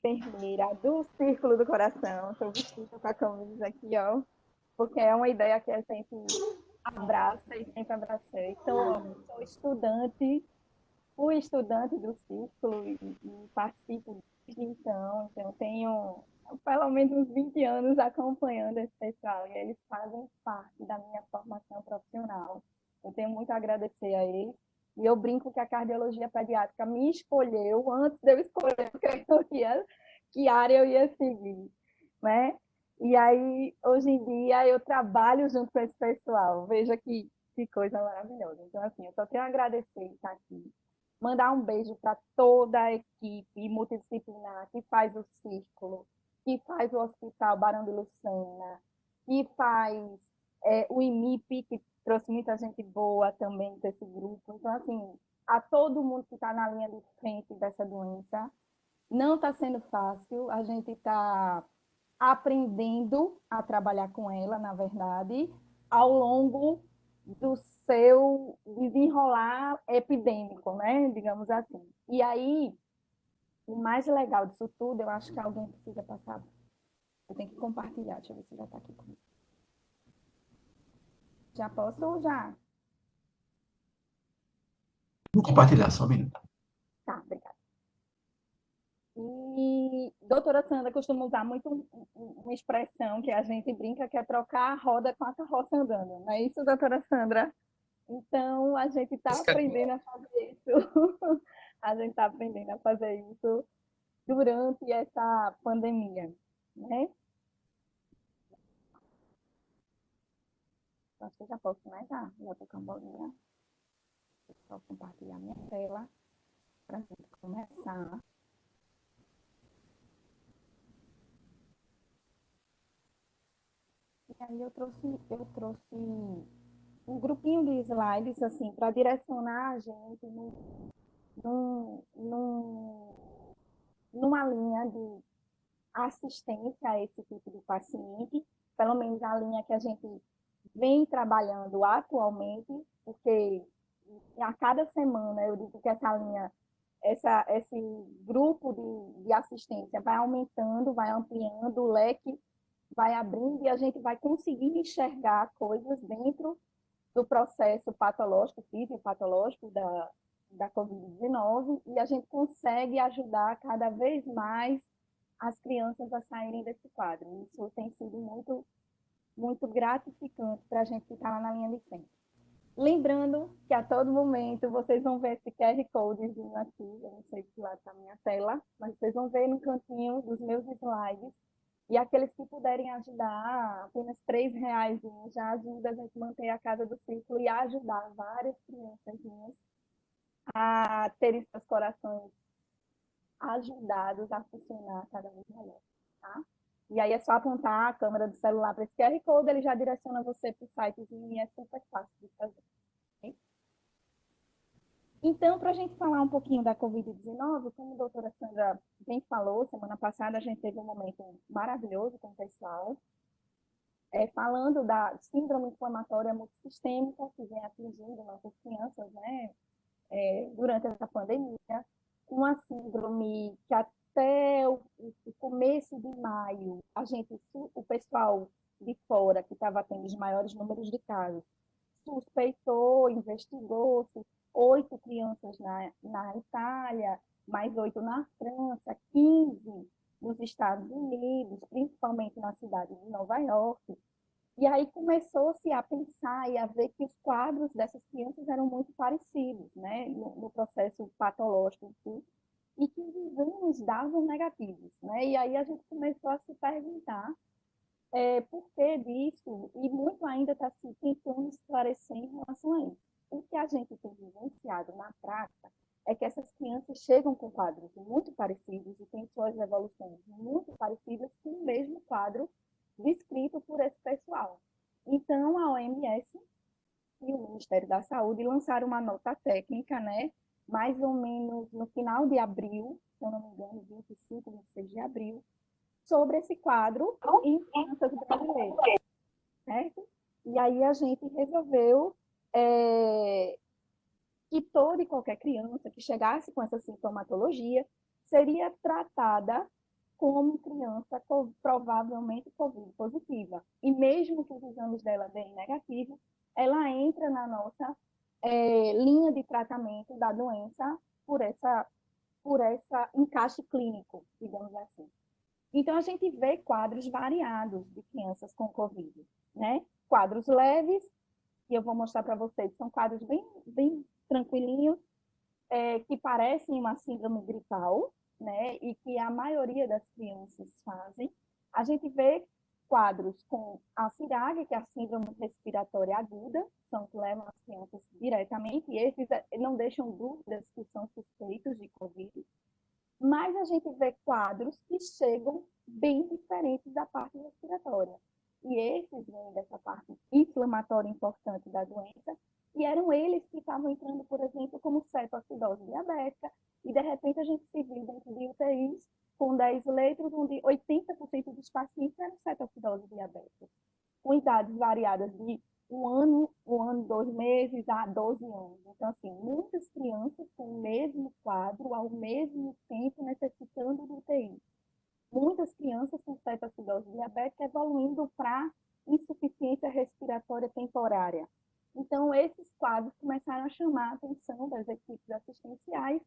enfermeira do Círculo do Coração. Estou vestida com a camisa aqui, ó, porque é uma ideia que a gente abraça e sempre abracei. Sou estudante, fui estudante do Círculo e participo desde então tenho pelo menos uns 20 anos acompanhando esse pessoal e eles fazem parte da minha formação profissional. Eu tenho muito a agradecer a eles. E eu brinco que a cardiologia pediátrica me escolheu antes de eu escolher que área eu ia seguir, né? E aí, hoje em dia, eu trabalho junto com esse pessoal. Veja que coisa maravilhosa. Então, assim, eu só tenho a agradecer estar aqui. Mandar um beijo para toda a equipe multidisciplinar que faz o Círculo, que faz o Hospital Barão de Lucena, que faz o IMIP, que trouxe muita gente boa também desse grupo. Então, assim, a todo mundo que está na linha de frente dessa doença, não está sendo fácil, a gente está aprendendo a trabalhar com ela, na verdade, ao longo do seu desenrolar epidêmico, né? Digamos assim. E aí, o mais legal disso tudo, eu acho que alguém precisa passar. Eu tenho que compartilhar, deixa eu ver se já está aqui comigo. Já posso? Já? Vou compartilhar só um minuto. Tá, obrigada. E doutora Sandra costuma usar muito uma expressão que a gente brinca que é trocar a roda com a carroça andando. Não é isso, doutora Sandra? Então, a gente está aprendendo a fazer isso. A gente está aprendendo a fazer isso durante essa pandemia, né? Acho que eu já posso, né? Já estou com a bolinha. Vou compartilhar minha tela para a gente começar. E aí eu trouxe um grupinho de slides, assim, para direcionar a gente num, num, numa linha de assistência a esse tipo de paciente, pelo menos a linha que a gente vem trabalhando atualmente, porque a cada semana eu digo que essa linha, esse grupo de assistência vai aumentando, vai ampliando, o leque vai abrindo e a gente vai conseguindo enxergar coisas dentro do processo patológico, fisiopatológico da Covid-19 e a gente consegue ajudar cada vez mais as crianças a saírem desse quadro. Isso tem sido muito gratificante para a gente que está lá na linha de frente. Lembrando que a todo momento vocês vão ver esse QR Codezinho aqui, eu não sei se lá está a minha tela, mas vocês vão ver no cantinho dos meus slides. E aqueles que puderem ajudar, apenas R$ 3 já ajuda a gente manter a Casa do Círculo e ajudar várias crianças a terem seus corações ajudados a funcionar cada vez melhor, tá? E aí é só apontar a câmera do celular para esse QR Code, ele já direciona você para o sitezinho e é super fácil de fazer. Okay? Então, para a gente falar um pouquinho da Covid-19, como a doutora Sandra bem falou, semana passada a gente teve um momento maravilhoso com o pessoal, falando da síndrome inflamatória multissistêmica que vem atingindo nossas crianças, né, durante essa pandemia, uma síndrome que até o começo de maio, o pessoal de fora, que estava tendo os maiores números de casos, suspeitou, investigou-se, 8 crianças na Itália, mais 8 na França, 15 nos Estados Unidos, principalmente na cidade de Nova York. E aí começou-se a pensar e a ver que os quadros dessas crianças eram muito parecidos, né, no processo patológico em si, e que os exames davam negativos, né? E aí a gente começou a se perguntar por que disso, e muito ainda está se tentando esclarecer em relação a isso. O que a gente tem vivenciado na prática é que essas crianças chegam com quadros muito parecidos e têm suas evoluções muito parecidas com o mesmo quadro descrito por esse pessoal. Então, a OMS e o Ministério da Saúde lançaram uma nota técnica, né, mais ou menos no final de abril, se eu não me engano, 25, 26 de abril, sobre esse quadro em crianças brasileiras, certo? E aí a gente resolveu que toda e qualquer criança que chegasse com essa sintomatologia seria tratada como criança provavelmente Covid positiva. E mesmo que os exames dela deem negativo, ela entra na nossa linha de tratamento da doença por essa encaixe clínico, digamos assim. Então, a gente vê quadros variados de crianças com Covid, né? Quadros leves, que eu vou mostrar para vocês, são quadros bem tranquilinhos, que parecem uma síndrome gripal, né? E que a maioria das crianças fazem. A gente vê quadros com a CIRAG, que é a síndrome respiratória aguda, são que levam as crianças diretamente, e esses não deixam dúvidas que são suspeitos de Covid. Mas a gente vê quadros que chegam bem diferentes da parte respiratória. E esses vêm dessa parte inflamatória importante da doença, e eram eles que estavam entrando, por exemplo, como cetoacidose diabética, e de repente a gente se viu dentro de UTIs com 10 leitos, onde 80% dos pacientes eram cetoacidose diabética, com idades variadas de 1 ano, 2 meses a 12 anos. Então, assim, muitas crianças com o mesmo quadro, ao mesmo tempo necessitando de UTI. Muitas crianças com cetoacidose diabética evoluindo para insuficiência respiratória temporária. Então, esses quadros começaram a chamar a atenção das equipes assistenciais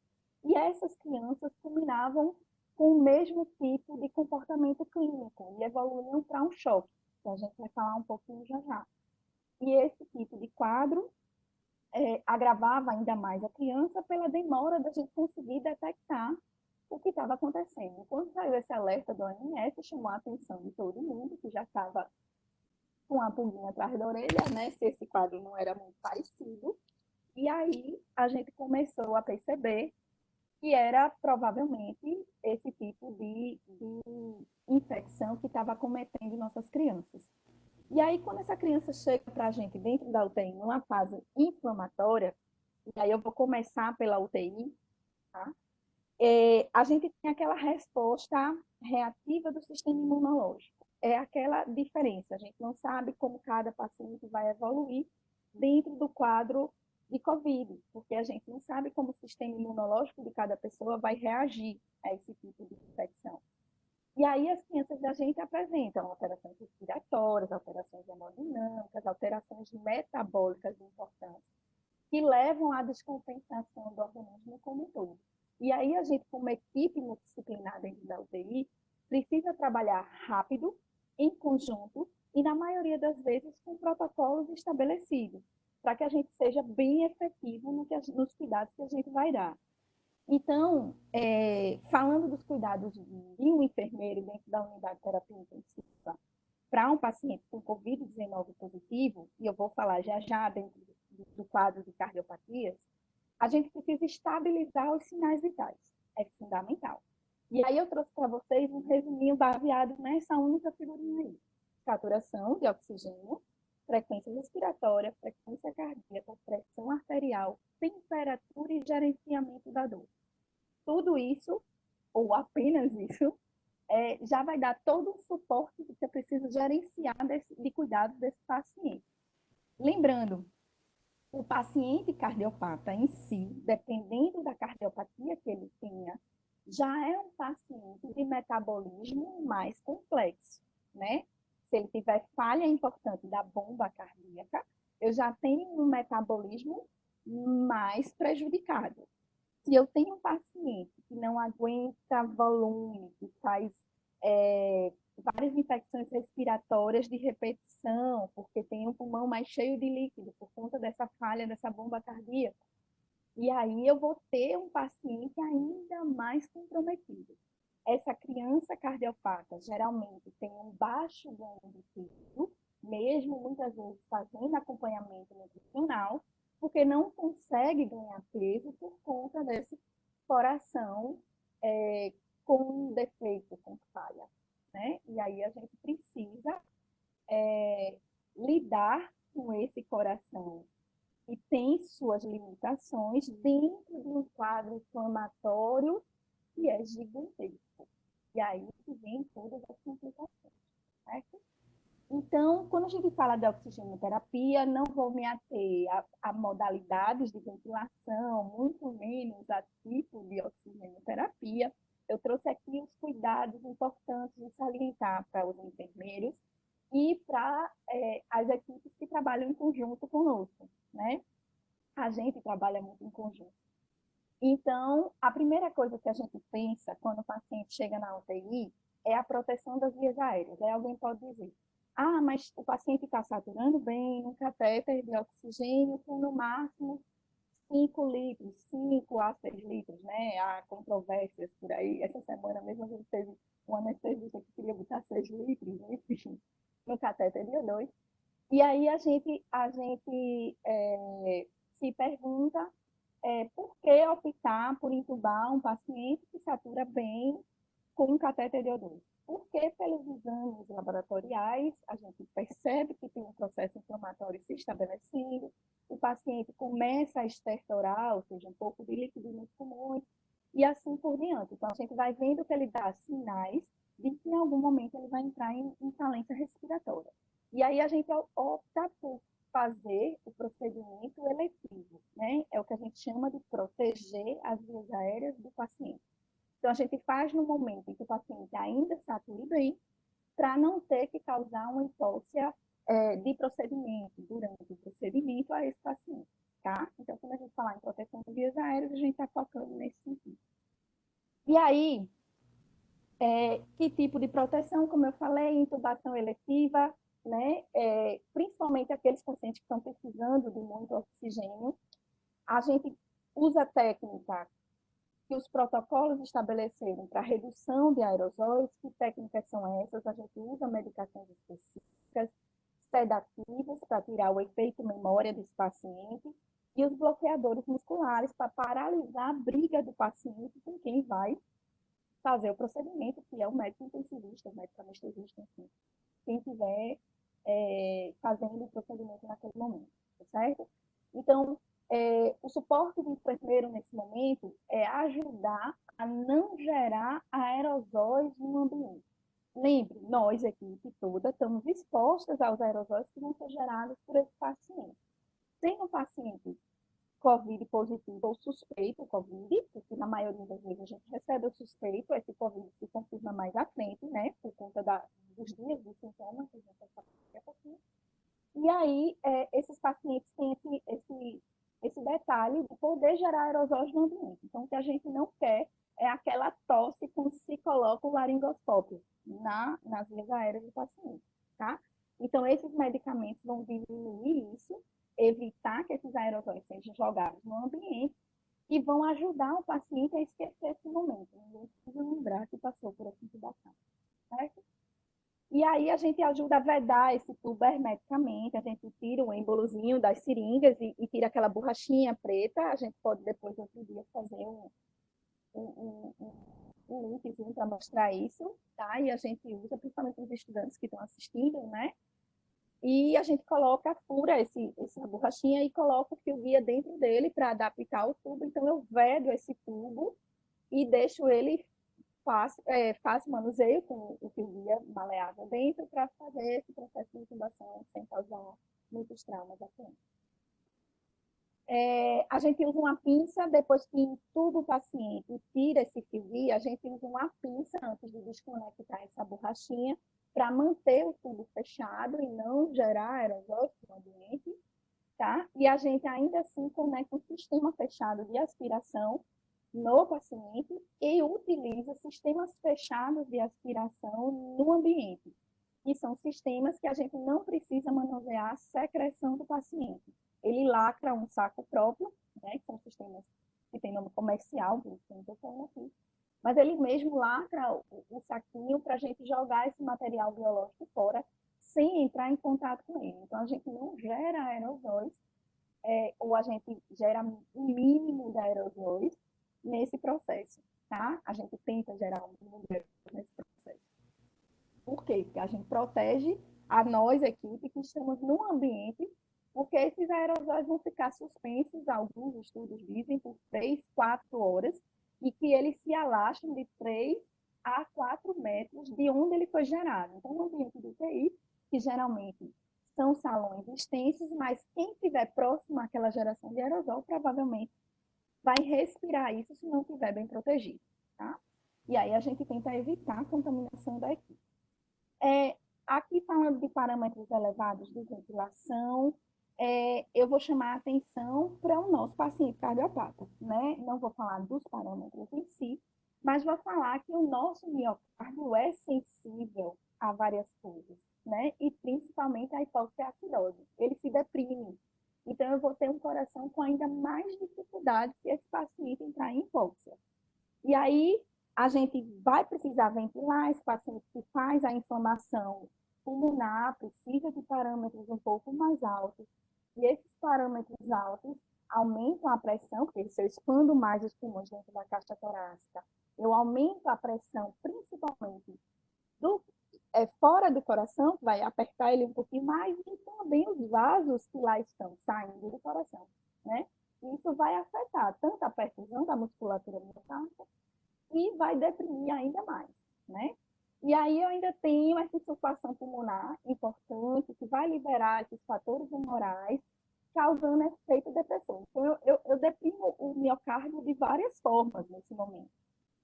e essas crianças combinavam com o mesmo tipo de comportamento clínico e evoluíam para um choque, que a gente vai falar um pouquinho já já. E esse tipo de quadro agravava ainda mais a criança pela demora da gente conseguir detectar o que estava acontecendo. Quando saiu esse alerta do OMS, chamou a atenção de todo mundo, que já estava com a pulguinha atrás da orelha, né? Se esse quadro não era muito parecido. E aí a gente começou a perceber que era provavelmente esse tipo de infecção que estava acometendo nossas crianças. E aí, quando essa criança chega para a gente dentro da UTI, numa fase inflamatória, e aí eu vou começar pela UTI, tá? A gente tem aquela resposta reativa do sistema imunológico. É aquela diferença. A gente não sabe como cada paciente vai evoluir dentro do quadro de COVID, porque a gente não sabe como o sistema imunológico de cada pessoa vai reagir a esse tipo de infecção. E aí as crianças da gente apresentam alterações respiratórias, alterações hemodinâmicas, alterações metabólicas importantes, que levam à descompensação do organismo como um todo. E aí a gente, como equipe multidisciplinar dentro da UTI, precisa trabalhar rápido, em conjunto, e na maioria das vezes com protocolos estabelecidos, para que a gente seja bem efetivo nos cuidados que a gente vai dar. Então, falando dos cuidados de um enfermeiro dentro da unidade de terapia intensiva para um paciente com Covid-19 positivo, e eu vou falar já já dentro do quadro de cardiopatias, a gente precisa estabilizar os sinais vitais. É fundamental. E aí eu trouxe para vocês um resuminho baseado nessa única figurinha aí. Saturação de oxigênio, frequência respiratória, frequência cardíaca, pressão arterial, temperatura e gerenciamento da dor. Tudo isso, ou apenas isso, já vai dar todo o suporte que você precisa gerenciar de cuidados desse paciente. Lembrando, o paciente cardiopata em si, dependendo da cardiopatia que ele tenha, já é um paciente de metabolismo mais complexo, né? Se ele tiver falha importante da bomba cardíaca, eu já tenho um metabolismo mais prejudicado. Se eu tenho um paciente que não aguenta volume, que faz várias infecções respiratórias de repetição, porque tem um pulmão mais cheio de líquido, por conta dessa falha, dessa bomba cardíaca, e aí eu vou ter um paciente ainda mais comprometido. Essa criança cardiopata geralmente tem um baixo ganho de peso, mesmo muitas vezes fazendo acompanhamento nutricional, porque não consegue ganhar peso por conta desse coração com defeito, com falha. Né? E aí a gente precisa lidar com esse coração que tem suas limitações dentro de um quadro inflamatório que é gigantesco. E aí que vem todas as complicações, certo? Então, quando a gente fala de oxigenoterapia, não vou me ater a modalidades de ventilação, muito menos a tipo de oxigenoterapia. Eu trouxe aqui os cuidados cuidados importantes de salientar para os enfermeiros e para as equipes que trabalham em conjunto conosco, né? A gente trabalha muito em conjunto. Então, a primeira coisa que a gente pensa quando o paciente chega na UTI é a proteção das vias aéreas. Aí alguém pode dizer, ah, mas o paciente está saturando bem, um catéter de oxigênio com no máximo 5 litros, 5 a 6 litros, né? Há controvérsias por aí. Essa semana mesmo a gente teve um anestesista que queria botar 6 litros, né? Enfim, no catéter de O2. E aí a gente se pergunta por que optar por intubar um paciente que satura bem com um catéter de O2? Porque pelos exames laboratoriais a gente percebe que tem um processo inflamatório se estabelecendo, o paciente começa a estertorar, ou seja, um pouco de líquido nos pulmões, e assim por diante. Então a gente vai vendo que ele dá sinais de que em algum momento ele vai entrar em falência respiratória. E aí a gente opta por fazer o procedimento eletivo, né? É o que a gente chama de proteger as vias aéreas do paciente. Então, a gente faz no momento em que o paciente ainda sature bem, para não ter que causar uma hipóxia de procedimento, durante o procedimento, a esse paciente, tá? Então, quando a gente falar em proteção de vias aéreas, a gente está focando nesse sentido. E aí, que tipo de proteção? Como eu falei, intubação eletiva, né? Principalmente aqueles pacientes que estão precisando de muito oxigênio. A gente usa técnica que os protocolos estabeleceram para redução de aerosóis. Que técnicas são essas? A gente usa medicações específicas, sedativos para tirar o efeito memória desse paciente e os bloqueadores musculares para paralisar a briga do paciente com quem vai fazer o procedimento, que é o médico intensivista, o médico anestesista, enfim, quem estiver fazendo o procedimento naquele momento, tá certo? Então, o suporte do enfermeiro nesse momento é ajudar a não gerar aerosóis no ambiente. Lembre, nós, equipe toda, estamos expostas aos aerosóis que vão ser gerados por esse paciente. Sendo o paciente COVID positivo ou suspeito COVID, porque na maioria das vezes a gente recebe o suspeito, esse COVID se confirma mais à frente, né, por conta dos dias dos sintomas, que a gente vai falar daqui a pouquinho. E aí, esses pacientes têm esse detalhe de poder gerar aerosóis no ambiente. Então, o que a gente não quer é aquela tosse quando se coloca o laringoscópio nas vias aéreas do paciente, tá? Então, esses medicamentos vão diminuir isso, evitar que esses aerosóis sejam jogados no ambiente e vão ajudar o paciente a esquecer esse momento. Ninguém precisa lembrar que passou por essa intubação, certo? E aí a gente ajuda a vedar esse tubo hermeticamente, a gente tira o embolozinho das seringas e tira aquela borrachinha preta. A gente pode depois, outro dia, fazer um linkzinho para mostrar isso, tá? E a gente usa, principalmente os estudantes que estão assistindo, né? E a gente fura essa borrachinha e coloca o fio guia dentro dele para adaptar o tubo. Então eu vedo esse tubo e deixo ele faço manuseio com o fio guia maleável dentro para fazer esse processo de intubação sem causar muitos traumas à frente. A gente usa uma pinça, depois que intuba o paciente e tira esse fio guia, a gente usa uma pinça antes de desconectar essa borrachinha para manter o tubo fechado e não gerar aerosóis no ambiente, tá? E a gente ainda assim conecta um sistema fechado de aspiração no paciente e utiliza sistemas fechados de aspiração no ambiente, que são sistemas que a gente não precisa manusear a secreção do paciente. Ele lacra um saco próprio, né, que são sistemas que têm nome comercial, que eu estou falando aqui, mas ele mesmo lacra o saquinho para a gente jogar esse material biológico fora sem entrar em contato com ele. Então, a gente não gera aerosóis, ou a gente gera o mínimo de aerosóis nesse processo, tá? A gente tenta gerar um mínimo de aerosóis nesse processo. Por quê? Porque a gente protege a nós, equipe, que estamos no ambiente, porque esses aerosóis vão ficar suspensos, alguns estudos dizem, por 3, 4 horas, e que eles se alastram de 3 a 4 metros de onde ele foi gerado. Então, no ambiente do UTI, que geralmente são salões extensos, mas quem estiver próximo àquela geração de aerosol, provavelmente vai respirar isso se não estiver bem protegido, tá? E aí a gente tenta evitar a contaminação da equipe. Aqui falando de parâmetros elevados de ventilação, eu vou chamar a atenção para o nosso paciente cardiopata, né? Não vou falar dos parâmetros em si, mas vou falar que o nosso miocárdio é sensível a várias coisas, né? E principalmente a hipoxia-acidose. Ele se deprime. Então, eu vou ter um coração com ainda mais dificuldade se esse paciente entrar em hipóxia. E aí, a gente vai precisar ventilar esse paciente que faz a inflamação pulmonar, precisa de parâmetros um pouco mais altos. E esses parâmetros altos aumentam a pressão, porque se eu expando mais os pulmões dentro da caixa torácica, eu aumento a pressão, principalmente fora do coração, que vai apertar ele um pouquinho mais, e também os vasos que lá estão saindo do coração, né? Isso vai afetar tanto a perfusão da musculatura miocárdica e vai deprimir ainda mais, né? E aí eu ainda tenho essa insuficiência pulmonar importante, que vai liberar esses fatores humorais, causando efeito depressor. Então, eu deprimo o miocárdio de várias formas nesse momento.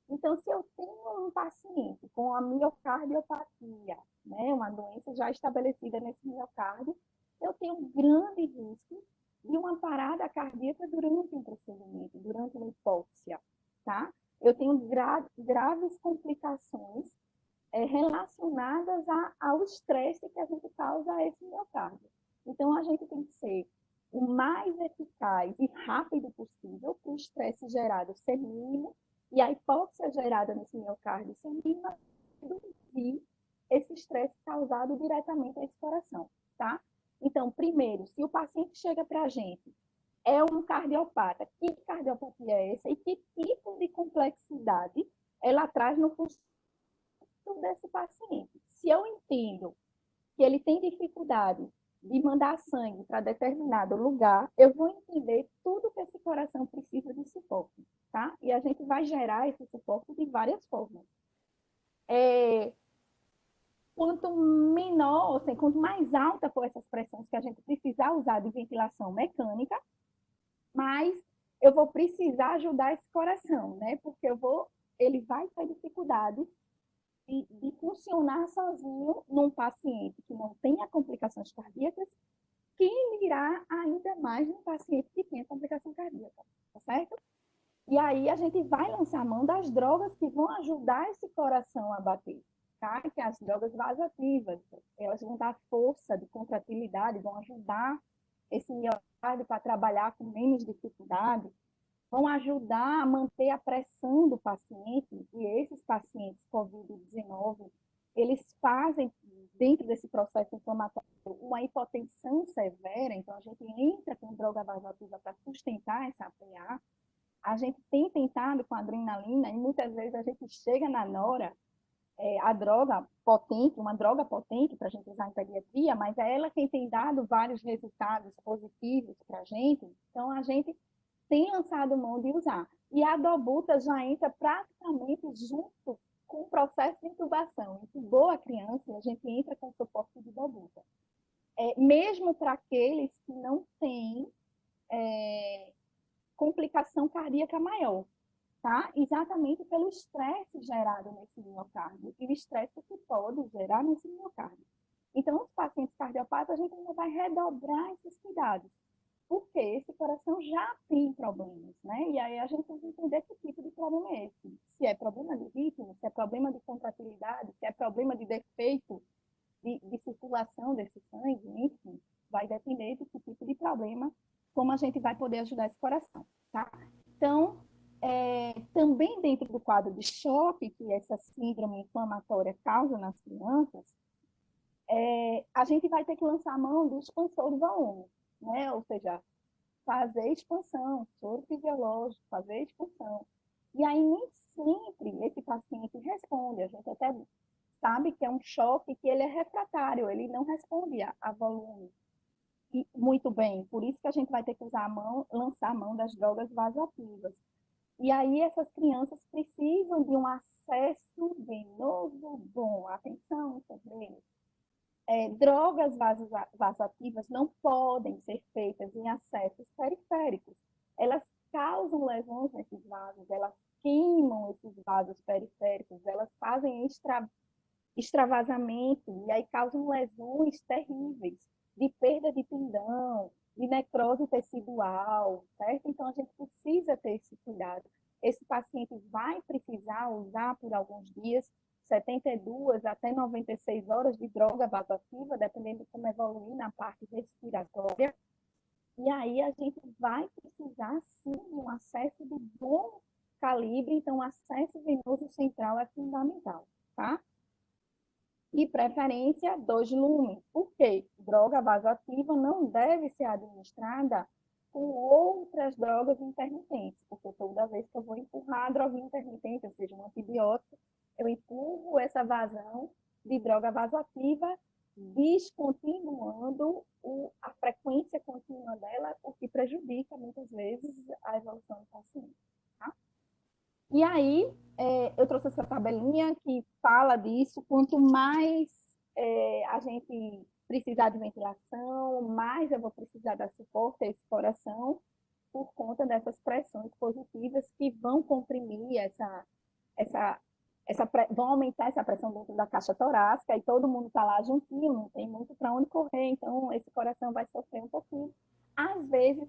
Então, se eu tenho um paciente com a miocardiopatia, né, uma doença já estabelecida nesse miocárdio, eu tenho um grande risco de uma parada cardíaca durante um procedimento, durante uma hipóxia, tá? Eu tenho graves complicações relacionadas ao estresse que a gente causa a esse miocárdio. Então, a gente tem que ser o mais eficaz e rápido possível para o estresse gerado ser mínimo e a hipóxia gerada nesse miocárdio ser mínima, reduzir esse estresse causado diretamente a esse coração, tá? Então, primeiro, se o paciente chega para a gente, é um cardiopata, que cardiopatia é essa e que tipo de complexidade ela traz no funcionamento desse paciente? Se eu entendo que ele tem dificuldade de mandar sangue para determinado lugar, eu vou entender tudo que esse coração precisa de suporte, tá? E a gente vai gerar esse suporte de várias formas. Quanto menor, assim, quanto mais alta for essas pressões que a gente precisar usar de ventilação mecânica, mais eu vou precisar ajudar esse coração, né? Porque ele vai ter dificuldade de funcionar sozinho num paciente que não tenha complicações cardíacas, quem dirá ainda mais num paciente que tenha complicação cardíaca, tá certo? E aí a gente vai lançar a mão das drogas que vão ajudar esse coração a bater, tá? Que as drogas vasoativas, elas vão dar força de contratilidade, vão ajudar esse miocárdio para trabalhar com menos dificuldade, vão ajudar a manter a pressão do paciente, e esses pacientes COVID-19, eles fazem, dentro desse processo inflamatório, uma hipotensão severa, então a gente entra com droga vasoativa para sustentar essa APA, a gente tem tentado com adrenalina, e muitas vezes a gente chega na nora, a droga potente, uma droga potente para a gente usar em pediatria, mas é ela quem tem dado vários resultados positivos para a gente, então a gente tem lançado mão de usar. E a dobuta já entra praticamente junto com o processo de intubação. Intubou a criança e a gente entra com suporte de dobuta. Mesmo para aqueles que não têm complicação cardíaca maior, tá? Exatamente pelo estresse gerado nesse miocárdio e o estresse que pode gerar nesse miocárdio. Então, os pacientes cardiopatas, a gente ainda vai redobrar esses cuidados, porque esse coração já tem problemas, né? E aí a gente tem que entender que tipo de problema é esse. Se é problema de ritmo, se é problema de contratilidade, se é problema de defeito de circulação desse sangue, enfim, vai depender de que tipo de problema, como a gente vai poder ajudar esse coração, tá? Então, também dentro do quadro de choque que essa síndrome inflamatória causa nas crianças, a gente vai ter que lançar a mão do expansor do volume, né? Ou seja, fazer expansão, soro fisiológico, fazer expansão. E aí nem sempre esse paciente responde, a gente até sabe que é um choque que ele é refratário, ele não responde a volume muito bem, por isso que a gente vai ter que usar lançar a mão das drogas vasoativas. E aí essas crianças precisam de um acesso venoso bom. Atenção, sobrinhos. Drogas vasoativas não podem ser feitas em acessos periféricos. Elas causam lesões nesses vasos, elas queimam esses vasos periféricos, elas fazem extravasamento e aí causam lesões terríveis de perda de tendão, de necrose tecidual, certo? Então, a gente precisa ter esse cuidado. Esse paciente vai precisar usar por alguns dias 72 até 96 horas de droga vasoativa, dependendo de como evoluir na parte respiratória. E aí a gente vai precisar, sim, de um acesso de bom calibre, então o acesso venoso central é fundamental, tá? E preferência 2 lumen. Por quê? Droga vasoativa não deve ser administrada com outras drogas intermitentes, porque toda vez que eu vou empurrar a droga intermitente, ou seja, um antibiótico, eu empurro essa vazão de droga vasoativa, descontinuando a frequência contínua dela, o que prejudica muitas vezes a evolução do paciente. Tá? E aí, eu trouxe essa tabelinha que fala disso, quanto mais a gente precisar de ventilação, mais eu vou precisar dar suporte a esse coração, por conta dessas pressões positivas que vão comprimir vão aumentar essa pressão dentro da caixa torácica, e todo mundo está lá juntinho, não tem muito para onde correr, então esse coração vai sofrer um pouquinho. Às vezes,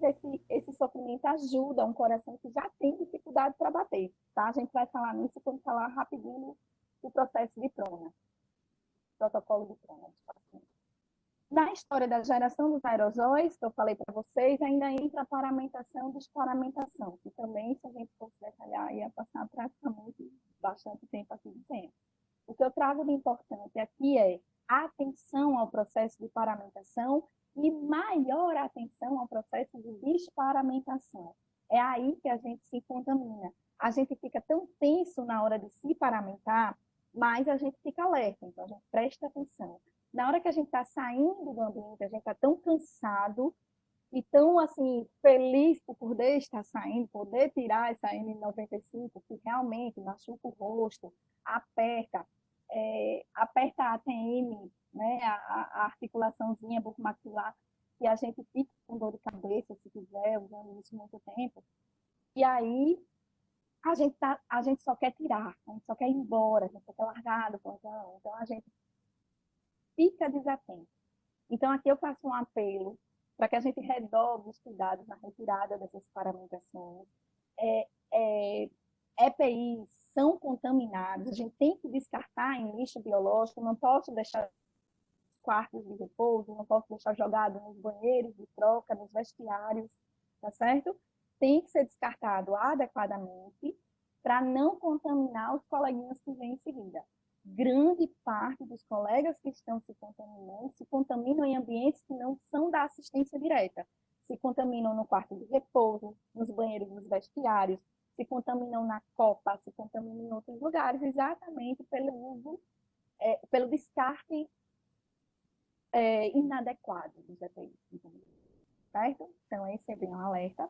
esse sofrimento ajuda um coração que já tem dificuldade para bater, tá? A gente vai falar nisso quando falar rapidinho do processo de prona, protocolo de prona. Na história da geração dos aerosóis, que eu falei para vocês, ainda entra a paramentação e desparamentação, que também, se a gente fosse detalhar, ia passar praticamente bastante tempo aqui dizendo. O que eu trago de importante aqui é atenção ao processo de paramentação e maior atenção ao processo de desparamentação. É aí que a gente se contamina. A gente fica tão tenso na hora de se paramentar, mas a gente fica alerta, então a gente presta atenção. Na hora que a gente está saindo do ambiente, a gente está tão cansado e tão, assim, feliz por poder estar saindo, poder tirar essa N95, que realmente machuca o rosto, aperta, aperta a ATM, né, a articulaçãozinha bucomaxilar, que a gente fica com dor de cabeça, se quiser, usando isso muito tempo. E aí, a gente só quer tirar, a gente só quer ir embora, a gente só quer largar do plantão. Então, a gente fica desatento. Então, aqui eu faço um apelo para que a gente redobre os cuidados na retirada dessas paramentações. EPIs são contaminados, a gente tem que descartar em lixo biológico, não posso deixar quartos de repouso, não posso deixar jogado nos banheiros de troca, nos vestiários, tá certo? Tem que ser descartado adequadamente para não contaminar os coleguinhas que vêm em seguida. Grande parte dos colegas que estão se contaminam em ambientes que não são da assistência direta. Se contaminam no quarto de repouso, nos banheiros dos vestiários, se contaminam na copa, se contaminam em outros lugares, exatamente pelo uso, pelo descarte inadequado dos EPIs. Certo? Então, esse é bem um alerta.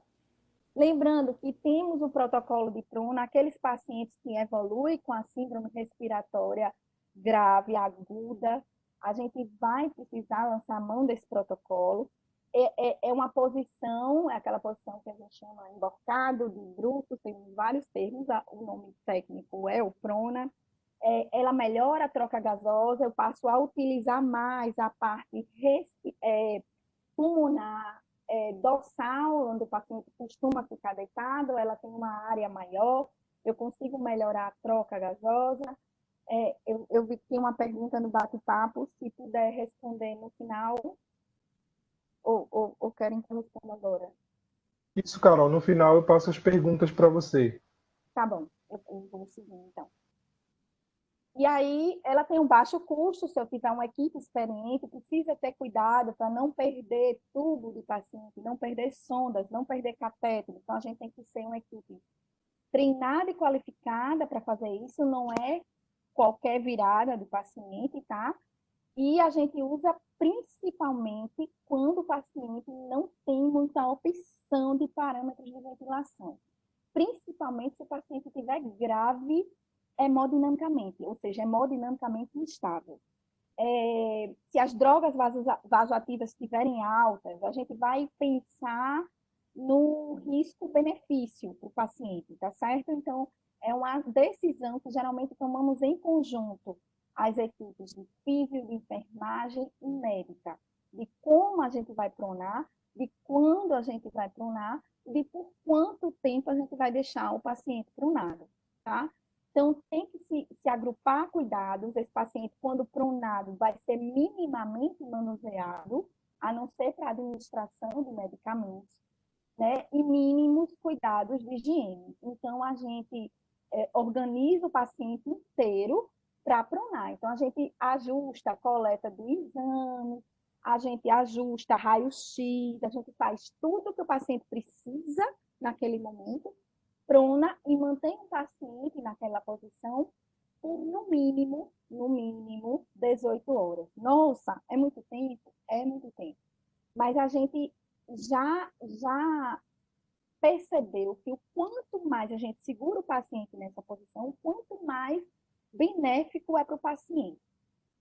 Lembrando que temos o protocolo de prona, aqueles pacientes que evoluem com a síndrome respiratória grave, aguda, a gente vai precisar lançar a mão desse protocolo. É uma posição, é aquela posição que a gente chama emborcado, de bruços, tem vários termos, o nome técnico é o prona. Ela melhora a troca gasosa, eu passo a utilizar mais a parte pulmonar, dorsal, onde o paciente costuma ficar deitado, ela tem uma área maior, eu consigo melhorar a troca gasosa. Eu vi que tinha uma pergunta no bate-papo, se puder responder no final, ou querem que eu responda agora? Isso, Carol. No final eu passo as perguntas para você. Tá bom, eu vou seguir então. E aí, ela tem um baixo custo, se eu tiver uma equipe experiente, precisa ter cuidado para não perder tubo de paciente, não perder sondas, não perder catéter. Então, a gente tem que ser uma equipe treinada e qualificada para fazer isso, não é qualquer virada de paciente, tá? E a gente usa principalmente quando o paciente não tem muita opção de parâmetros de ventilação. Principalmente se o paciente estiver grave hemodinamicamente, ou seja, hemodinamicamente instável. Se as drogas vasoativas estiverem altas, a gente vai pensar no risco-benefício para o paciente, tá certo? Então, é uma decisão que geralmente tomamos em conjunto, as equipes de físio, de enfermagem e médica, de como a gente vai pronar, de quando a gente vai pronar, de por quanto tempo a gente vai deixar o paciente pronado, tá? Então, tem que se agrupar cuidados. Esse paciente, quando pronado, vai ser minimamente manuseado, a não ser para administração de medicamentos, né? E mínimos cuidados de higiene. Então, a gente organiza o paciente inteiro para pronar. Então, a gente ajusta a coleta do exame, a gente ajusta raio-x, a gente faz tudo que o paciente precisa naquele momento, prona e mantém o paciente naquela posição por no mínimo, 18 horas. Nossa, é muito tempo? É muito tempo. Mas a gente já percebeu que o quanto mais a gente segura o paciente nessa posição, o quanto mais benéfico é para o paciente.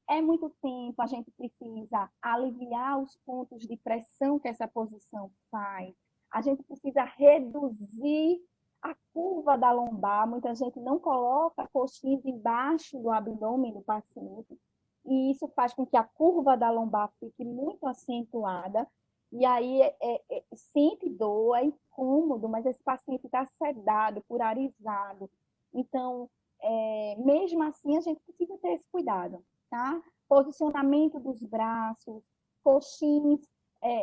É muito tempo, a gente precisa aliviar os pontos de pressão que essa posição faz, a gente precisa reduzir a curva da lombar, muita gente não coloca coxins embaixo do abdômen do paciente, e isso faz com que a curva da lombar fique muito acentuada, e aí sente dor, é incômodo, mas esse paciente está sedado, purarizado. Então, mesmo assim, a gente precisa ter esse cuidado, tá? Posicionamento dos braços, coxins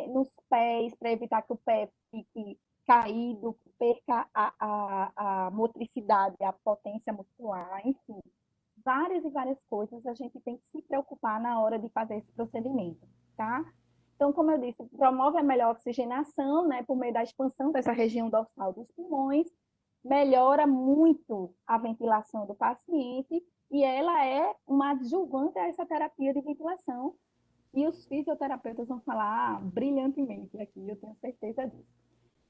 nos pés, para evitar que o pé fique caído, perca a motricidade, a potência muscular, enfim. Várias e várias coisas a gente tem que se preocupar na hora de fazer esse procedimento, tá? Então, como eu disse, promove a melhor oxigenação, né, por meio da expansão dessa região dorsal dos pulmões, melhora muito a ventilação do paciente e ela é uma adjuvante a essa terapia de ventilação. E os fisioterapeutas vão falar brilhantemente aqui, eu tenho certeza disso.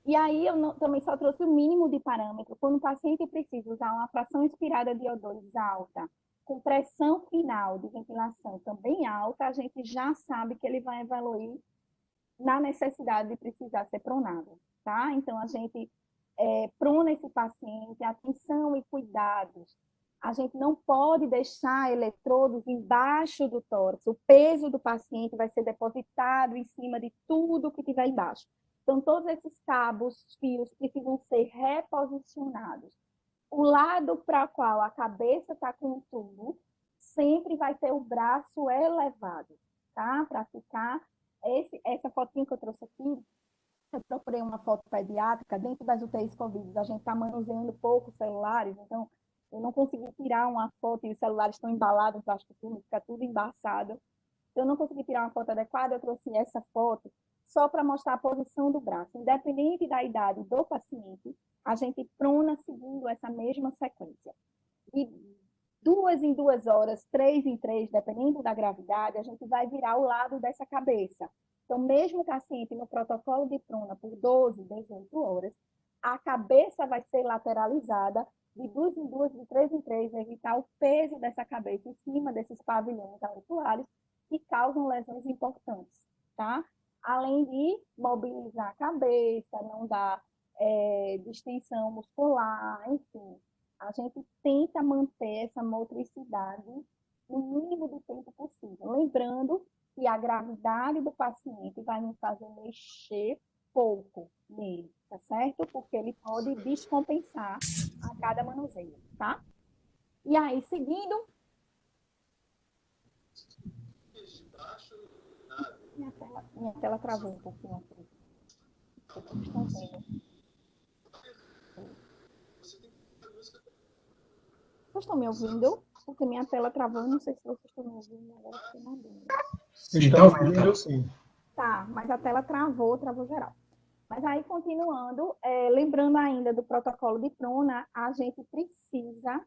E aí eu também só trouxe o mínimo de parâmetro. Quando o paciente precisa usar uma fração inspirada de O2 alta, com pressão final de ventilação também alta, a gente já sabe que ele vai evoluir na necessidade de precisar ser pronado, tá? Então, a gente prona esse paciente, atenção e cuidados. A gente não pode deixar eletrodos embaixo do tórax. O peso do paciente vai ser depositado em cima de tudo que tiver embaixo. Então, todos esses cabos, fios, precisam ser reposicionados. O lado para o qual a cabeça está com o tubo, sempre vai ter o braço elevado, tá? Para ficar... essa fotinha que eu trouxe aqui, eu procurei uma foto pediátrica, dentro das UTIs Covid, a gente está manuseando poucos celulares, então eu não consegui tirar uma foto e os celulares estão embalados em plástico filme, fica tudo embaçado. Eu não consegui tirar uma foto adequada, eu trouxe essa foto só para mostrar a posição do braço. Independente da idade do paciente, a gente prona seguindo essa mesma sequência. E 2 em 2 horas, 3 em 3, dependendo da gravidade, a gente vai virar o lado dessa cabeça. Então, mesmo o paciente no protocolo de prona por 12, 18 horas, a cabeça vai ser lateralizada de 2 em 2, de 3 em 3, evitar o peso dessa cabeça em cima desses pavilhões auriculares que causam lesões importantes, tá? Além de mobilizar a cabeça, não dar distensão muscular, enfim. A gente tenta manter essa motricidade no mínimo de tempo possível. Lembrando que a gravidade do paciente vai nos fazer mexer pouco nele, tá certo? Porque ele pode descompensar a cada manuseio, tá? E aí, seguindo... Minha tela travou um pouquinho aqui. Vocês estão vendo? Vocês estão me ouvindo? Porque minha tela travou, não sei se vocês estão me ouvindo agora, fiquei na dúvida. Estamos ouvindo, sim. Tá, mas a tela travou geral. Mas aí, continuando, lembrando ainda do protocolo de prona, a gente precisa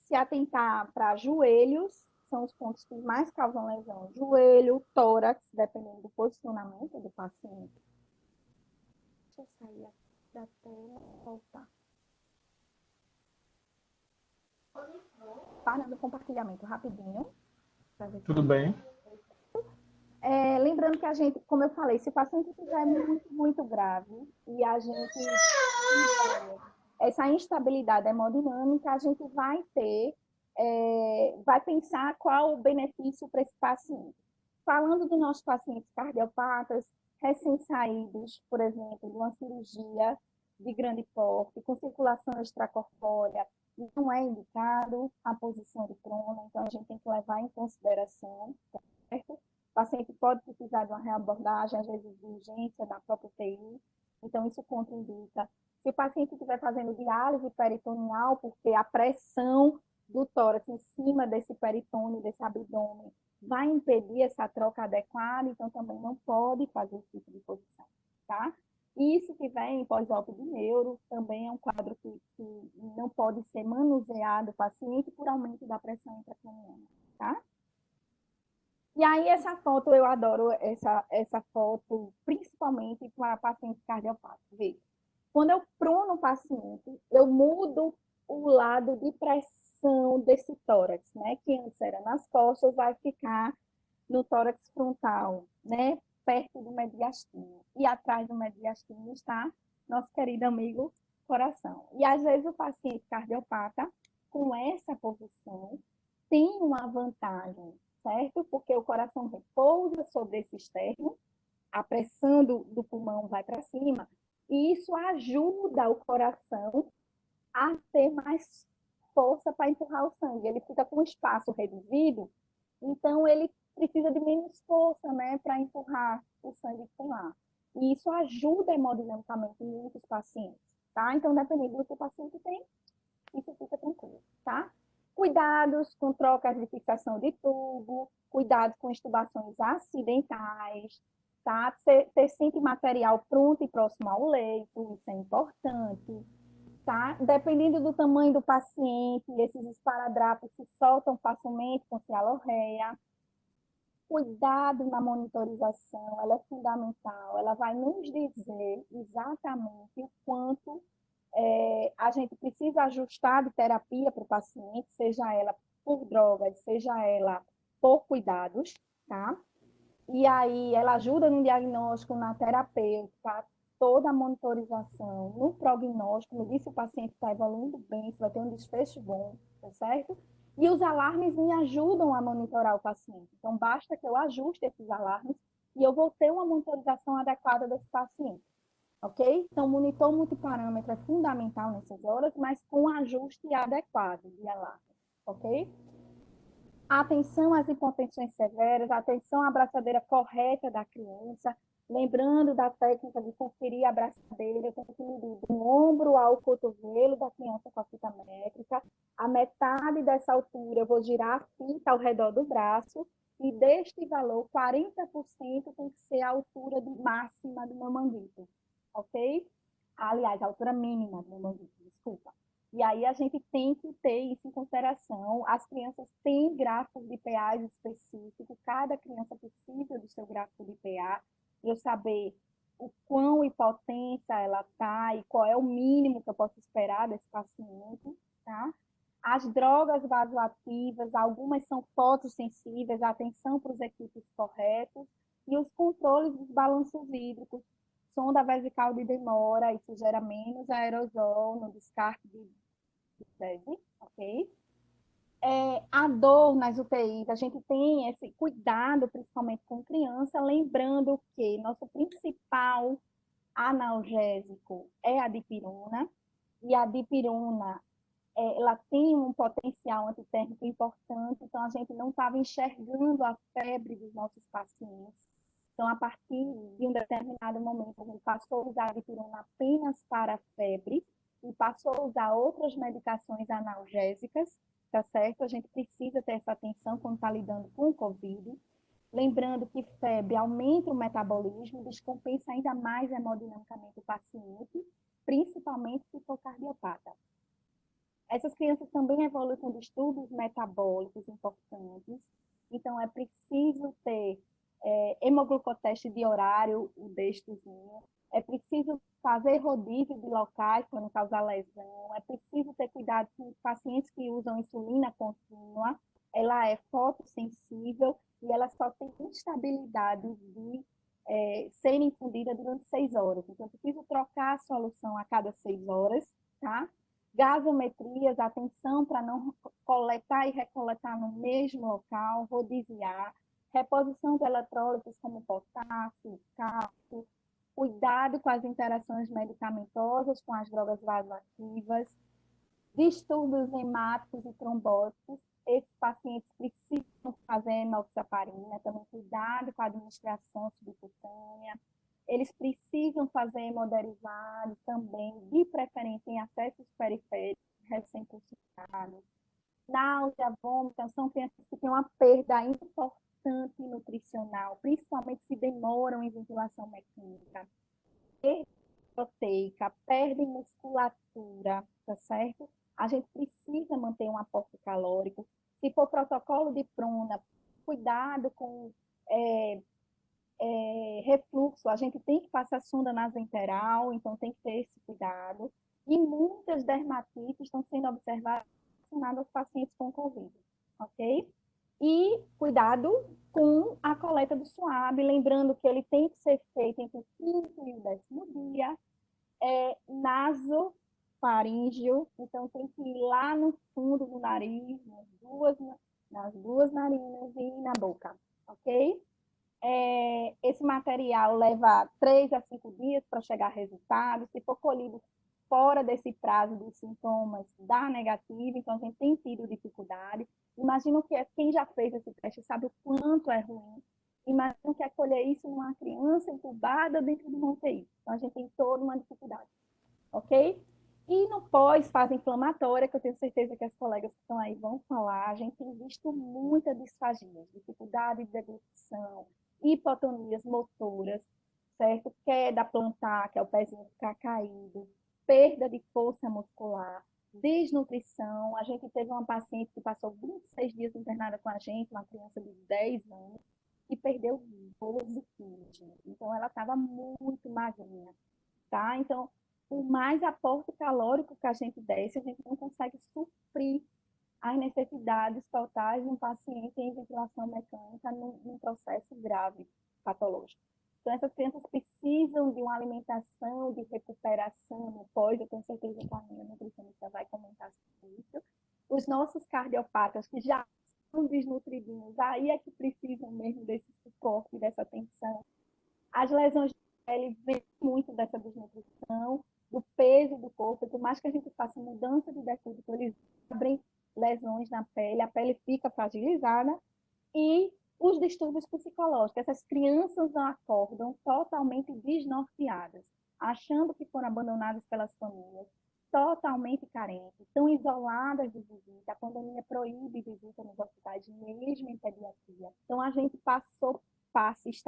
se atentar para joelhos, são os pontos que mais causam lesão. Joelho, tórax, dependendo do posicionamento do paciente. Deixa eu sair da tela e voltar. Parando o compartilhamento rapidinho. Tudo bem. Lembrando que a gente, como eu falei, se o paciente estiver muito, muito grave e a gente essa instabilidade hemodinâmica, a gente vai ter, vai pensar qual o benefício para esse paciente. Falando dos nossos pacientes cardiopatas, recém-saídos, por exemplo, de uma cirurgia de grande porte, com circulação extracorpórea, não é indicado a posição de prono, então a gente tem que levar em consideração, certo? O paciente pode precisar de uma reabordagem, às vezes de urgência na própria UTI, então isso contraindica. Se o paciente estiver fazendo diálise peritoneal, porque a pressão do tórax em cima desse peritônio, desse abdômen, vai impedir essa troca adequada, então também não pode fazer esse tipo de posição, tá? E se tiver em pós-op de neuro, também é um quadro que não pode ser manuseado o paciente por aumento da pressão intracraniana, tá? E aí essa foto, eu adoro essa foto, principalmente para pacientes cardiopáticos. Veja, quando eu prono o paciente, eu mudo o lado de pressão desse tórax, né? Que antes era nas costas, vai ficar no tórax frontal, né? Perto do mediastino. E atrás do mediastino está nosso querido amigo coração. E às vezes o paciente cardiopata, com essa posição, tem uma vantagem, certo? Porque o coração repousa sobre esse externo, a pressão do pulmão vai para cima, e isso ajuda o coração a ter mais força para empurrar o sangue. Ele fica com espaço reduzido, então ele precisa de menos força, né, para empurrar o sangue para lá. E isso ajuda hemodinamicamente em muitos pacientes, tá? Então, dependendo do que o paciente tem, isso fica tranquilo, tá? Cuidados com trocas de fixação de tubo, cuidado com estubações acidentais, tá? Ter sempre material pronto e próximo ao leito, isso é importante, tá? Dependendo do tamanho do paciente, esses esparadrapos se soltam facilmente com cialorreia. Cuidado na monitorização, ela é fundamental, ela vai nos dizer exatamente o quanto a gente precisa ajustar de terapia para o paciente, seja ela por drogas, seja ela por cuidados, tá? E aí ela ajuda no diagnóstico, na terapêutica, toda a monitorização, no prognóstico, me disse se o paciente está evoluindo bem, se vai ter um desfecho bom, tá certo? E os alarmes me ajudam a monitorar o paciente. Então, basta que eu ajuste esses alarmes e eu vou ter uma monitorização adequada desse paciente, ok? Então, monitor multiparâmetro é fundamental nessas horas, mas com ajuste adequado de alarme, ok? Atenção às hipotensões severas, atenção à abraçadeira correta da criança, lembrando da técnica de conferir a abraçadeira, eu tenho que medir do ombro ao cotovelo da criança com a fita métrica, a metade dessa altura eu vou girar a fita ao redor do braço, e deste valor, 40% tem que ser a altura máxima do meu manguito, ok? Aliás, a altura mínima do meu manguito, desculpa. E aí a gente tem que ter isso em consideração. As crianças têm gráficos de pA específicos, cada criança precisa do seu gráfico de pA, eu saber o quão hipotensa ela está e qual é o mínimo que eu posso esperar desse paciente, tá? As drogas vasoativas, algumas são fotossensíveis, atenção para os equipes corretos, e os controles dos balanços hídricos, sonda vesical de demora, isso gera menos aerosol no descarte de fezes, ok? A dor nas UTIs, a gente tem esse cuidado, principalmente com criança, lembrando que nosso principal analgésico é a dipirona, e a dipirona ela tem um potencial antitérmico importante, então a gente não estava enxergando a febre dos nossos pacientes. Então, a partir de um determinado momento, a gente passou a usar a dipirona apenas para a febre e passou a usar outras medicações analgésicas, tá certo? A gente precisa ter essa atenção quando está lidando com o Covid. Lembrando que febre aumenta o metabolismo, descompensa ainda mais hemodinamicamente o paciente, principalmente se for cardiopata. Essas crianças também evoluem com distúrbios metabólicos importantes, então é preciso ter hemoglucoteste de horário, o DESTozinho, é preciso fazer rodízio de locais para não causar lesão, é preciso ter cuidado com os pacientes que usam insulina contínua, ela é fotossensível e ela só tem instabilidade de ser infundida durante 6 horas. Então, eu preciso trocar a solução a cada 6 horas, tá? Gasometrias, atenção para não coletar e recoletar no mesmo local, rodiziar. Reposição de eletrólitos como potássio, cálcio, cuidado com as interações medicamentosas com as drogas vasoativas, distúrbios hemáticos e trombóticos. Esses pacientes precisam fazer enoxaparina, também cuidado com a administração subcutânea. Eles precisam fazer hemoderivados também, de preferência em acessos periféricos, recém-consultados. Náusea, vômito, são crianças que têm uma perda importante nutricional, principalmente se demoram em ventilação mecânica. Perda proteica, perdem musculatura, tá certo? A gente precisa manter um aporte calórico. Se for protocolo de prona, cuidado com refluxo, a gente tem que passar sonda nasoenteral, então tem que ter esse cuidado. E muitas dermatites estão sendo observadas relacionadas aos pacientes com Covid, ok? E cuidado com a coleta do suave, lembrando que ele tem que ser feito entre o 5º e o 10º dia, nasofaríngeo, então tem que ir lá no fundo do nariz, nas duas narinas e na boca, ok? Esse material leva 3 a 5 dias para chegar a resultado. Se for colhido fora desse prazo dos sintomas, dá negativo, então a gente tem tido dificuldade. Imagina que quem já fez esse teste sabe o quanto é ruim. Imagina que é colher isso numa criança entubada dentro de uma UTI. Então a gente tem toda uma dificuldade, ok? E no pós-fase inflamatória, que eu tenho certeza que as colegas que estão aí vão falar, a gente tem visto muita disfagia, dificuldade de deglutição, hipotonias motoras, certo? Queda plantar, que é o pezinho ficar caído, perda de força muscular, desnutrição. A gente teve uma paciente que passou 26 dias internada com a gente, uma criança de 10 anos, e perdeu 12 quilos. Então, ela estava muito magrinha, tá? Então, por mais aporte calórico que a gente desse, a gente não consegue suprir as necessidades totais de um paciente em ventilação mecânica num processo grave patológico. Então, essas crianças precisam de uma alimentação, de recuperação no pós. Eu tenho certeza que a minha nutricionista vai comentar sobre isso. Os nossos cardiopatas, que já são desnutridinhos, aí é que precisam mesmo desse suporte, dessa atenção. As lesões de pele vêm muito dessa desnutrição, do peso do corpo. Por mais que a gente faça mudança de decúbito, eles abrem lesões na pele, a pele fica fragilizada. E os distúrbios psicológicos. Essas crianças não acordam totalmente desnorteadas, achando que foram abandonadas pelas famílias, totalmente carentes, estão isoladas de visita. A pandemia proíbe visita nos hospitais, mesmo em pediatria. Então, a gente está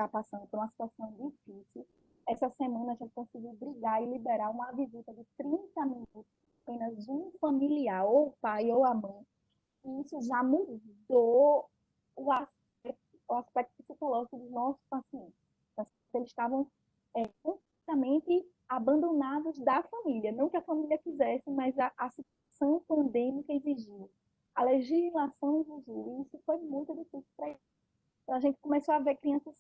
passando por uma situação difícil. Essa semana, a gente conseguiu brigar e liberar uma visita de 30 minutos, apenas um familiar, ou o pai ou a mãe. E isso já mudou o aspecto psicológico dos nossos pacientes. Eles estavam completamente abandonados da família. Não que a família quisesse, mas a situação pandêmica exigiu. A legislação exigiu. E isso foi muito difícil para eles. Então, a gente começou a ver crianças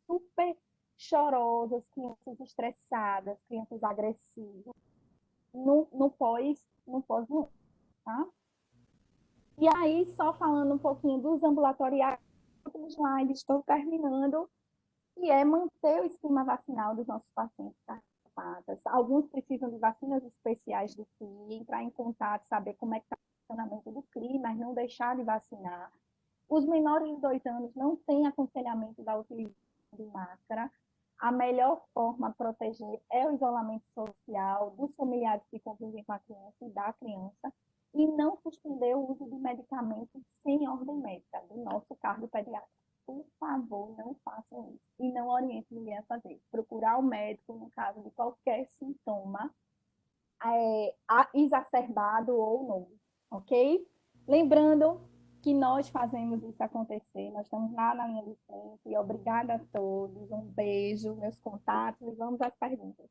super chorosas, crianças estressadas, crianças agressivas, no pós-doença, tá? E aí, só falando um pouquinho dos ambulatoriais, último slide, estou terminando, e é manter o esquema vacinal dos nossos pacientes cardiopáticos. Alguns precisam de vacinas especiais do CRI, entrar em contato, saber como é que está o funcionamento do CRI, mas não deixar de vacinar. Os menores de 2 anos não têm aconselhamento da utilização de máscara. A melhor forma de proteger é o isolamento social dos familiares que convivem com a criança e da criança, e não suspender o uso de medicamentos sem ordem médica, do nosso cardio pediátrico. Por favor, não façam isso. E não oriente ninguém a fazer. Procurar o médico no caso de qualquer sintoma exacerbado ou novo, ok? Lembrando que nós fazemos isso acontecer, nós estamos lá na linha de frente. Obrigada a todos, um beijo, meus contatos, e vamos às perguntas.